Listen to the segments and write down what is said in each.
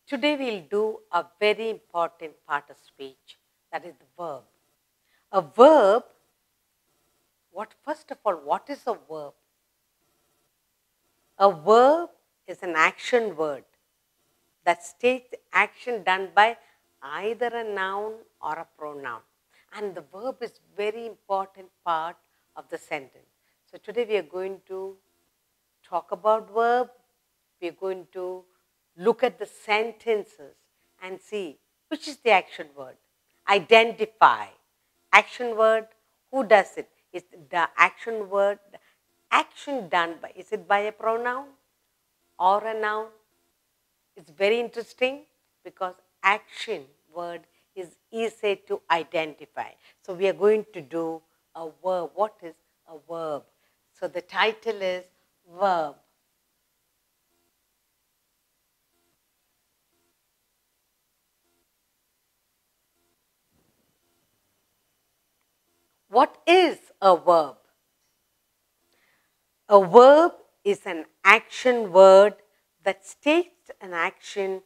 Today we'll do a very important part of speech, that is the verb. A verb, first of all, what is a verb? A verb is an action word that states action done by either a noun or a pronoun. And the verb is very important part of the sentence. So today we are going to talk about verb. We are going to look at the sentences and see which is the action word. Identify. Action word, who does it? Is the action word, action done by, is it by a pronoun or a noun? It's very interesting because action word is easy to identify. So we are going to do a verb. What is a verb? So the title is verb. What is a verb? A verb is an action word that states an action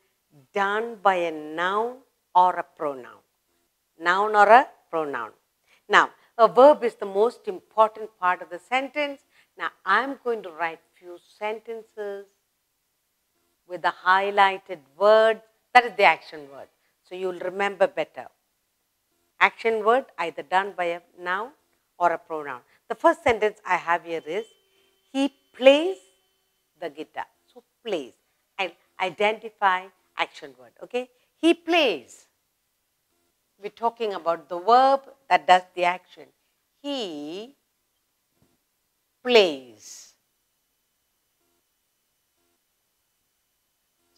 done by a noun or a pronoun. Noun or a pronoun. Now, a verb is the most important part of the sentence. Now, I'm going to write few sentences with the highlighted word. That is the action word. So, you'll remember better. Action word either done by a noun or a pronoun. The first sentence I have here is, he plays the guitar. So, plays. I'll identify action word. Okay. He plays. We're talking about the verb that does the action. He plays.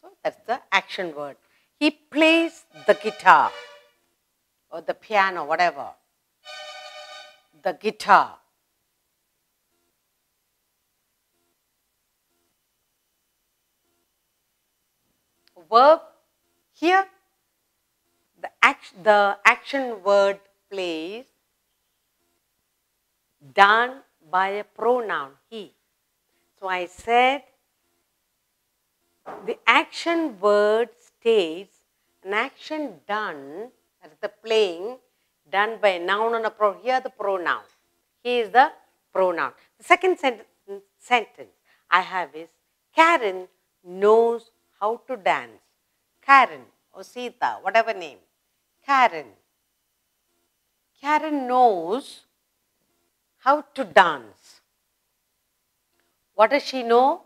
So that's the action word. He plays the guitar or the piano, whatever. The guitar. Verb here. The action word plays done by a pronoun, he. So I said the action word states an action done, that is the playing, done by a noun and a pronoun. Here the pronoun. He is the pronoun. The second sentence I have is, Karen knows how to dance. Karen or Sita, whatever name. Karen. Karen knows how to dance. What does she know?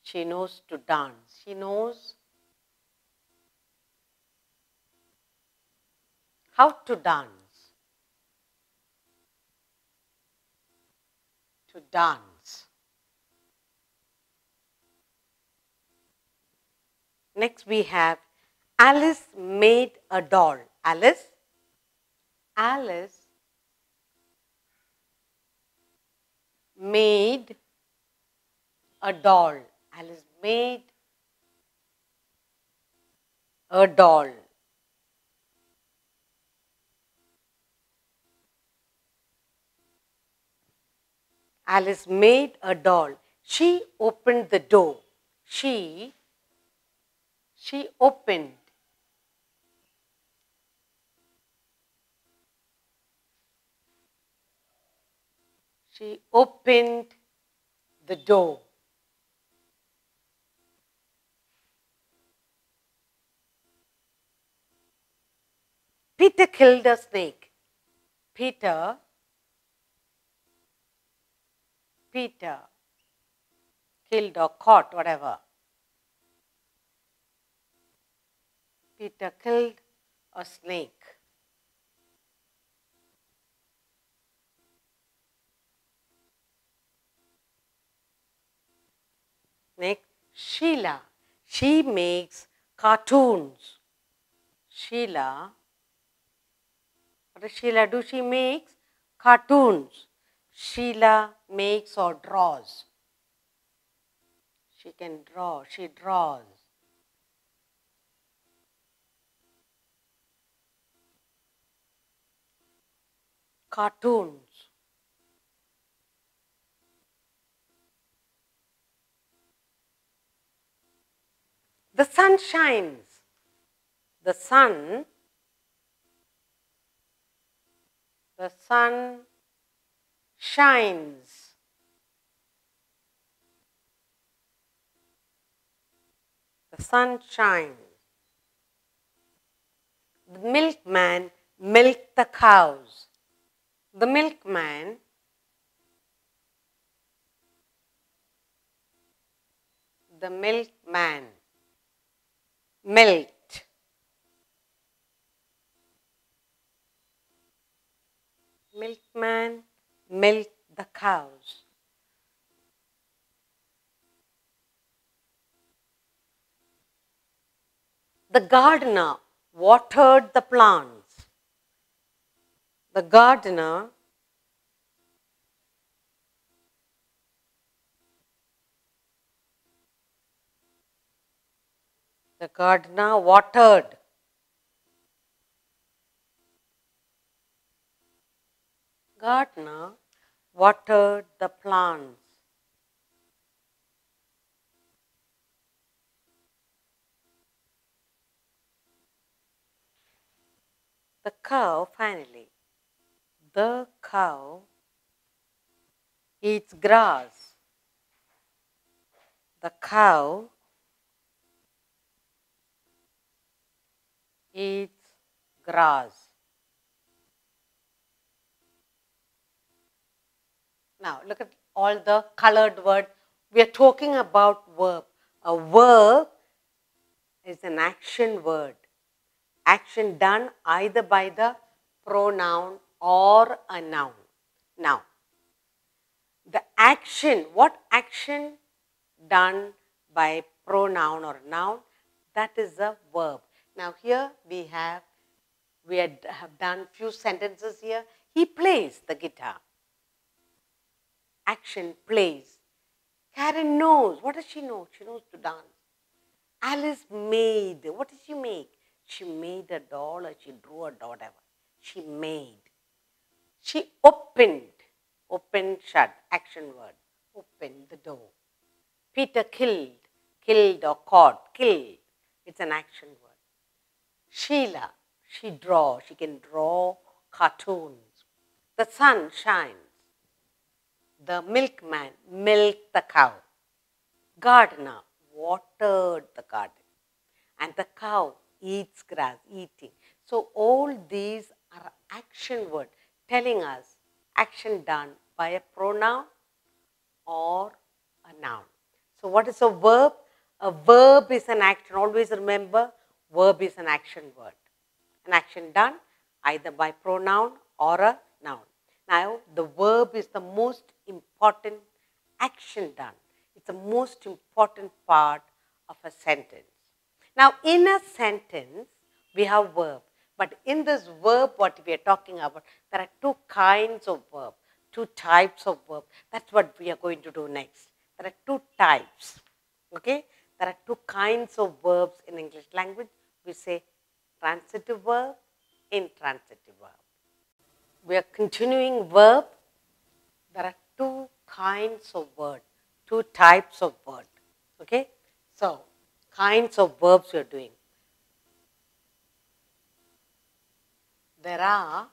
She knows to dance. She knows how to dance. To dance. Next we have, Alice made a doll. Alice made a doll. Alice made a doll. Alice made a doll. She opened the door. She opened. She opened the door. Peter killed a snake. Peter killed or caught, whatever. Peter killed a snake. Next, Sheila. She makes cartoons. Sheila, what does Sheila do? She makes cartoons. Sheila makes or draws. She can draw. She draws. Cartoons. The sun shines. The sun shines. The sun shines. The milkman milked the cows. The milkman milked. Milkman milked the cows. The gardener watered the plants. The gardener watered. Gardener watered the plants. The cow finally. The cow eats grass. The cow eats grass. Now look at all the colored words. We are talking about verb. A verb is an action word. Action done either by the pronoun or a noun. Now, the action, what action done by pronoun or noun? That is a verb. Now here we have done few sentences here. He plays the guitar. Action, plays. Karen knows. What does she know? She knows to dance. Alice made. What did she make? She made a doll or she drew a doll, whatever. She made. She opened. Opened, shut. Action word. Opened the door. Peter killed. Killed or caught. Killed. It's an action word. Sheila. She draws. She can draw cartoons. The sun shines. The milkman milked the cow. Gardener watered the garden. And the cow eats grass, eating. So all these are action words telling us action done by a pronoun or a noun. So what is a verb? A verb is an action. Always remember, verb is an action word. An action done either by pronoun or a noun. Now, the verb is the most important action done. It's the most important part of a sentence. Now, in a sentence, we have verb. But in this verb, what we are talking about, there are two kinds of verb, two types of verb. That's what we are going to do next. There are two types. Okay? There are two kinds of verbs in English language. We say transitive verb, intransitive verb. We are continuing verb. There are two kinds of word, two types of word. Okay? So, kinds of verbs we are doing. There are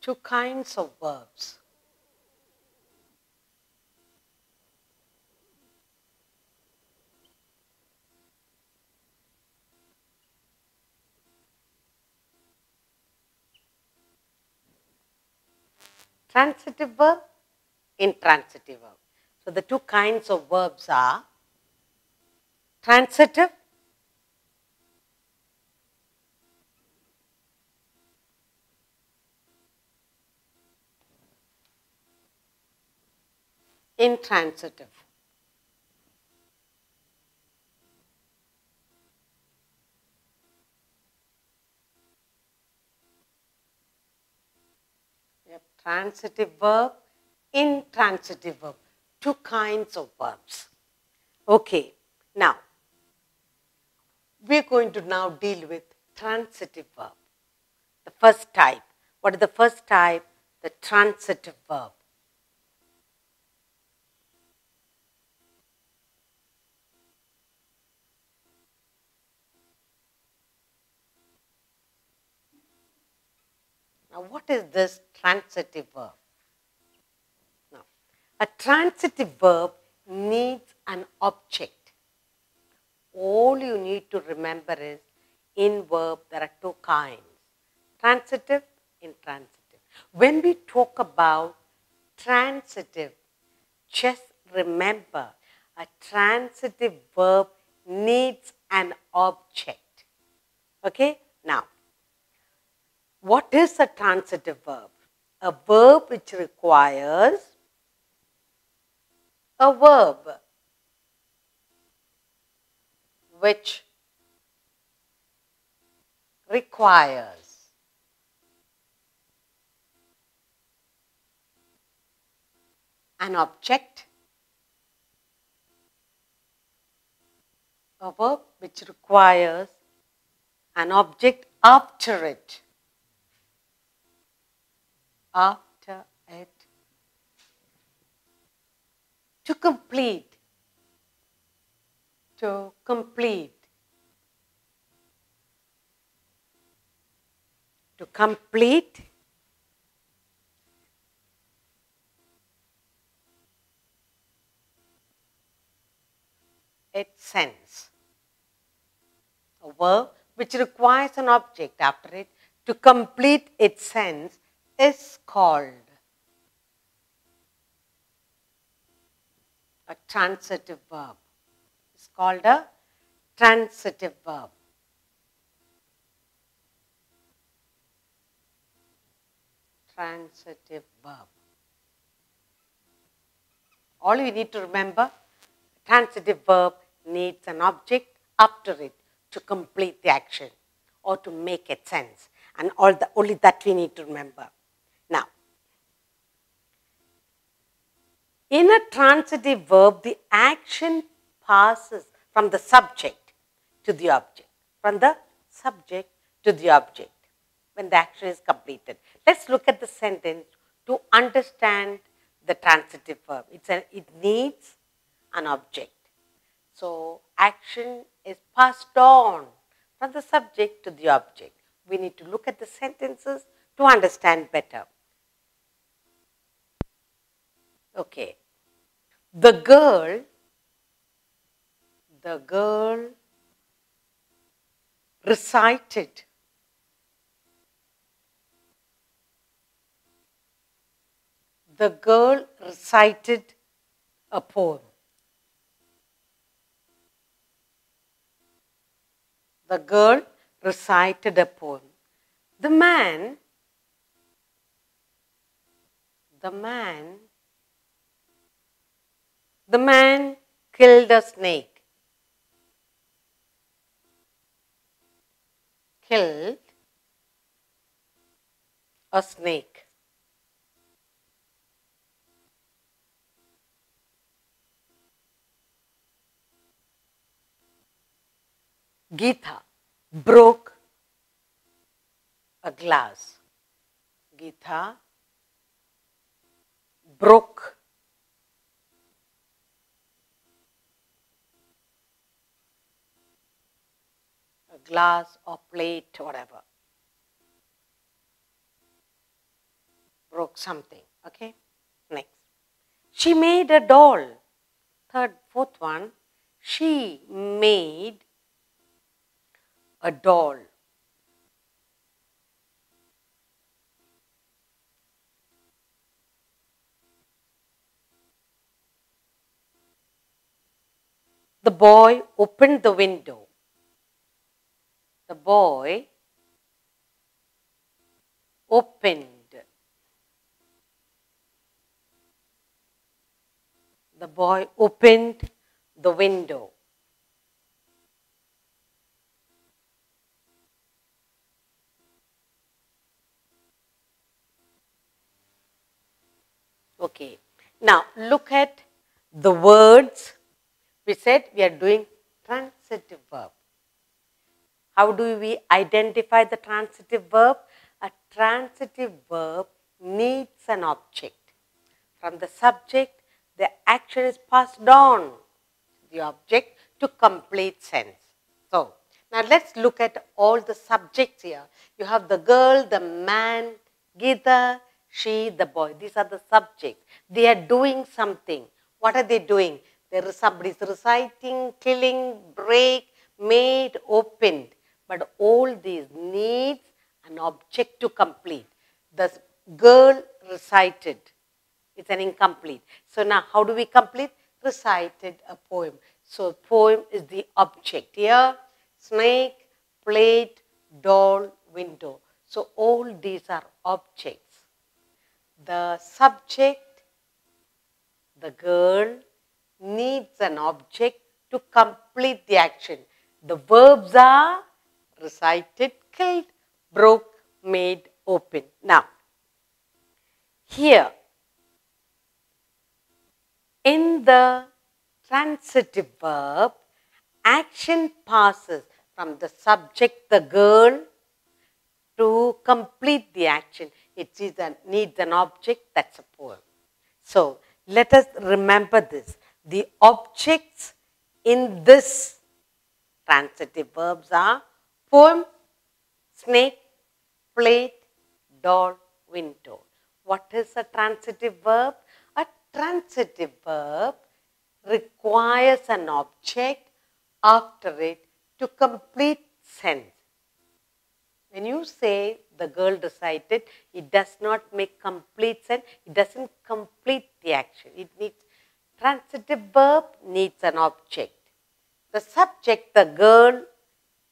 two kinds of verbs. Transitive verb, intransitive verb. So, the two kinds of verbs are transitive, intransitive. We have transitive verb, intransitive verb. Two kinds of verbs. Okay, now we are going to now deal with transitive verb. The first type. What is the first type? The transitive verb. Now, what is this transitive verb? Now, a transitive verb needs an object. All you need to remember is, in verb there are two kinds, transitive, intransitive. When we talk about transitive, just remember a transitive verb needs an object. Okay? Now, what is a transitive verb? A verb which requires a verb which requires an object, a verb which requires an object after it. After it. To complete. To complete. To complete its sense. A verb which requires an object after it to complete its sense is called a transitive verb. It's called a transitive verb. Transitive verb. All you need to remember, transitive verb needs an object after it to complete the action or to make it sense. And only that we need to remember. Now, in a transitive verb, the action passes from the subject to the object. From the subject to the object when the action is completed. Let's look at the sentence to understand the transitive verb. It needs an object. So, action is passed on from the subject to the object. We need to look at the sentences to understand better. Okay. The girl recited a poem. The girl recited a poem. The man killed a snake. Killed a snake. Geeta broke a glass. Geeta broke a glass or plate, whatever. Broke something. Okay? Next. She made a doll. Fourth one. She made a doll. The boy opened the window. The boy opened. The boy opened the window. Okay. Now, look at the words. We said we are doing transitive verb. How do we identify the transitive verb? A transitive verb needs an object. From the subject, the action is passed on to the object to complete sense. So, now let's look at all the subjects here. You have the girl, the man, Gita, she, the boy. These are the subjects. They are doing something. What are they doing? Somebody is reciting, killing, break, made, opened. But all these needs an object to complete. The girl recited. It's an incomplete. So now how do we complete? Recited a poem. So poem is the object. Here, snake, plate, doll, window. So all these are objects. The subject, the girl, needs an object to complete the action. The verbs are recited, killed, broke, made, open. Now, here, in the transitive verb, action passes from the subject, the girl, to complete the action. It needs an object, that's a poem. So, let us remember this. The objects in this transitive verbs are poem, snake, plate, doll, window. What is a transitive verb? A transitive verb requires an object after it to complete sense. When you say the girl recited, it does not make complete sense. It doesn't complete the action. It needs transitive verb needs an object. The subject, the girl,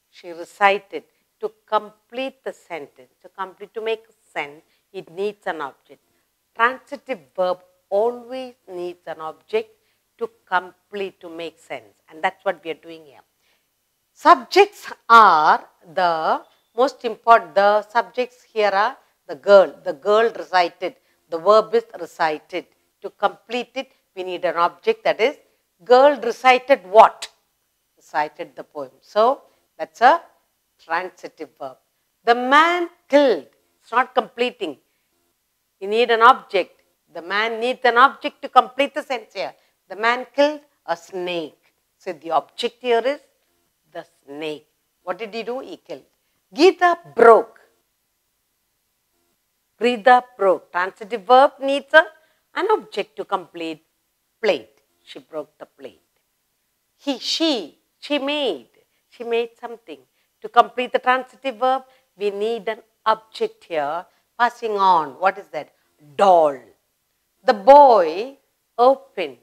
she recited. To complete the sentence, to make sense, it needs an object. Transitive verb always needs an object to complete, to make sense. And that's what we are doing here. Subjects are the most important. The subjects here are the girl. The girl recited. The verb is recited. To complete it, we need an object, that is, girl recited what? Recited the poem. So, that's a transitive verb. The man killed. It's not completing. You need an object. The man needs an object to complete the sentence here. The man killed a snake. So, the object here is the snake. What did he do? He killed. Gita broke. Gita broke. Transitive verb needs an object to complete plate. She broke the plate. She made. She made something. To complete the transitive verb, we need an object here. Passing on. What is that? Doll. The boy opened.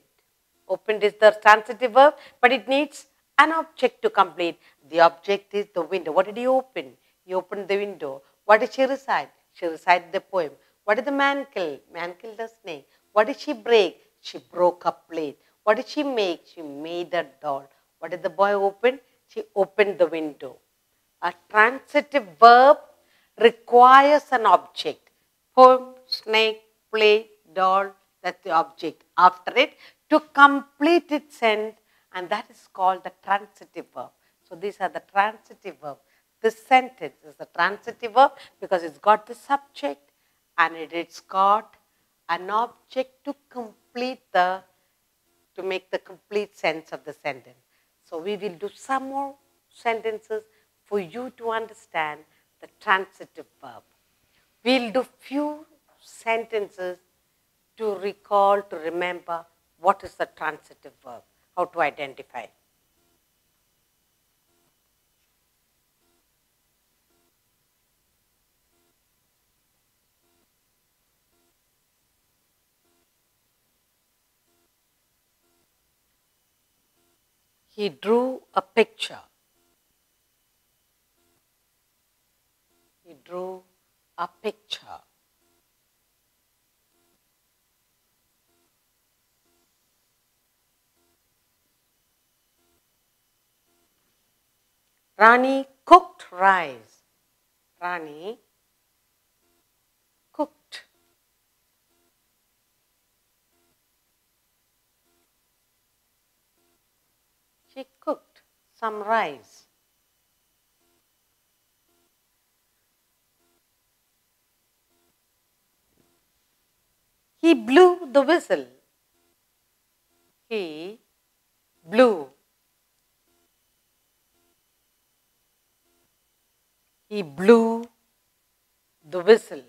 Opened is the transitive verb, but it needs an object to complete. The object is the window. What did he open? He opened the window. What did she recite? She recited the poem. What did the man kill? Man killed a snake. What did she break? She broke a plate. What did she make? She made a doll. What did the boy open? She opened the window. A transitive verb requires an object. Poem, snake, plate, doll, that's the object. After it, to complete its end, and that is called the transitive verb. So these are the transitive verbs. This sentence is the transitive verb because it's got the subject and it's got an object to make the complete sense of the sentence. So we will do some more sentences for you to understand the transitive verb. We'll do few sentences to recall, to remember what is the transitive verb, how to identify. He drew a picture. He drew a picture. Rani cooked rice. Rani cooked. She cooked some rice. He blew the whistle. He blew. He blew the whistle.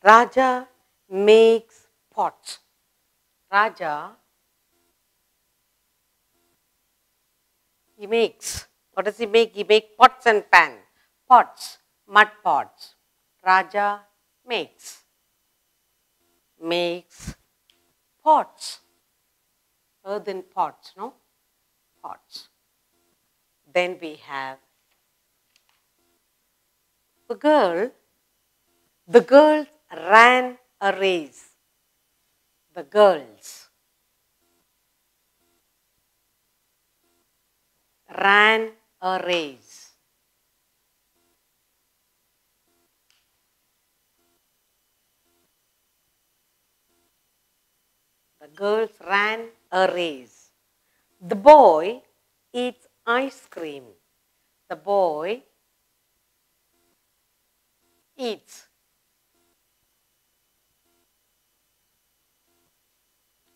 Raja makes pots. Raja, he makes. What does he make? He makes pots and pans. Pots, mud pots. Raja makes pots. Earthen pots, no? Pots. Then we have the girl. The girls ran a race. The girls ran a race. The girls ran a race. The boy eats ice cream. The boy eats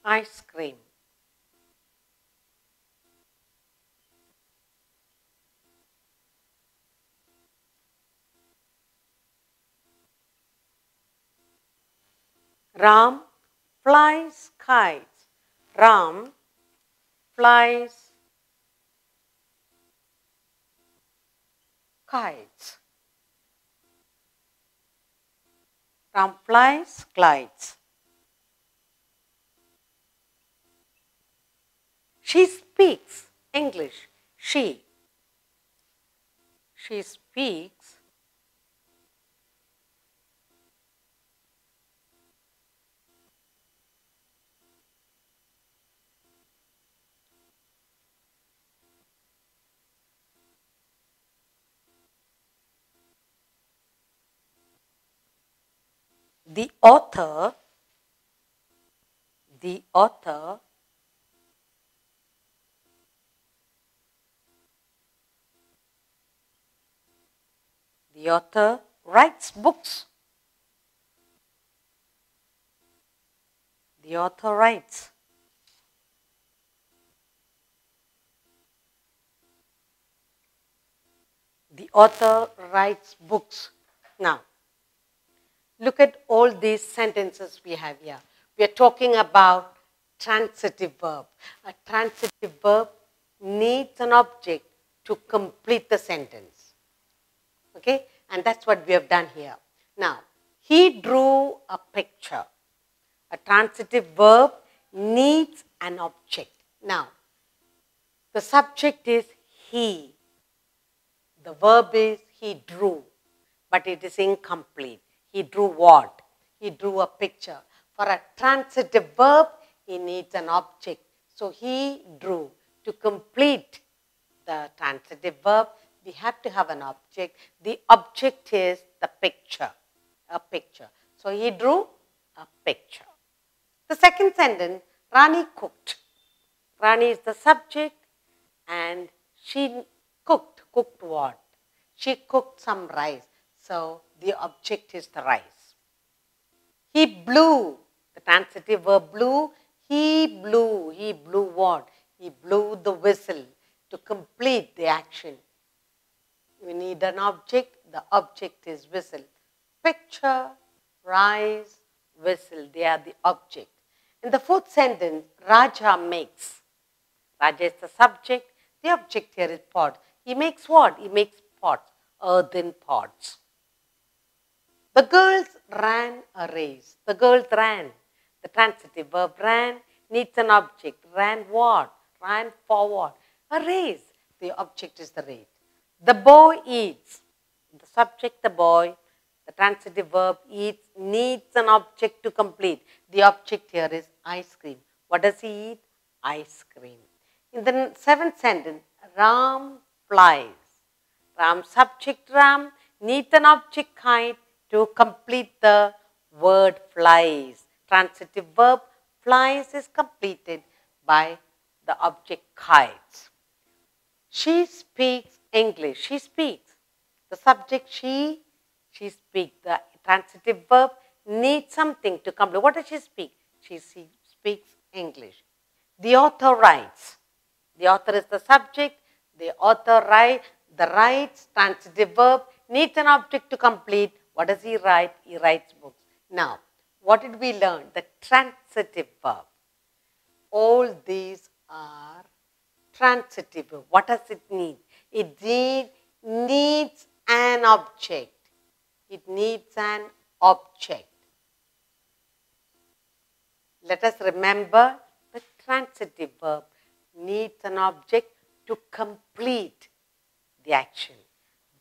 ice cream. Ram flies kites. Ram flies kites. Ram flies kites. She speaks English. She speaks the author writes books. The author writes. The author writes books. Now, look at all these sentences we have here. We are talking about transitive verb. A transitive verb needs an object to complete the sentence. Okay? And that's what we have done here. Now, he drew a picture. A transitive verb needs an object. Now, the subject is he. The verb is he drew, but it is incomplete. He drew what? He drew a picture. For a transitive verb, he needs an object. So he drew. To complete the transitive verb, we have to have an object. The object is the picture, a picture. So he drew a picture. The second sentence, Rani cooked. Rani is the subject and she cooked. Cooked what? She cooked some rice. So the object is the rice. He blew. The transitive verb blew. He blew. He blew what? He blew the whistle to complete the action. We need an object. The object is whistle. Picture, rice, whistle. They are the object. In the fourth sentence, Raja makes. Raja is the subject. The object here is pot. He makes what? He makes pots, earthen pots. The girls ran a race. The girls ran. The transitive verb ran needs an object. Ran what? Ran for what? A race. The object is the race. The boy eats. The subject, the boy. The transitive verb eats needs an object to complete. The object here is ice cream. What does he eat? Ice cream. In the seventh sentence, Ram flies. Ram, subject Ram, needs an object kite to complete the word flies. Transitive verb flies is completed by the object kites. She speaks English. She speaks. The subject she speaks. The transitive verb needs something to complete. What does she speak? She speaks English. The author writes. The author is the subject. The author writes. The writes, transitive verb, needs an object to complete. What does he write? He writes books. Now, what did we learn? The transitive verb. All these are transitive verb. What does it need? It needs an object. It needs an object. Let us remember the transitive verb needs an object to complete the action.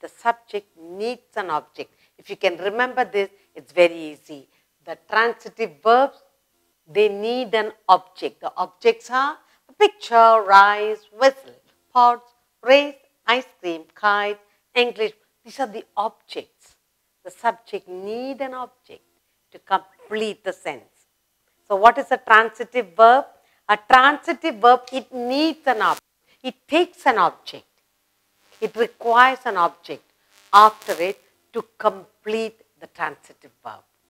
The subject needs an object. If you can remember this, it's very easy. The transitive verbs, they need an object. The objects are a picture, rice, whistle, pots, race, ice cream, kite, English. These are the objects. The subject needs an object to complete the sentence. So what is a transitive verb? A transitive verb, it needs an object. It takes an object. It requires an object after it to complete the transitive verb.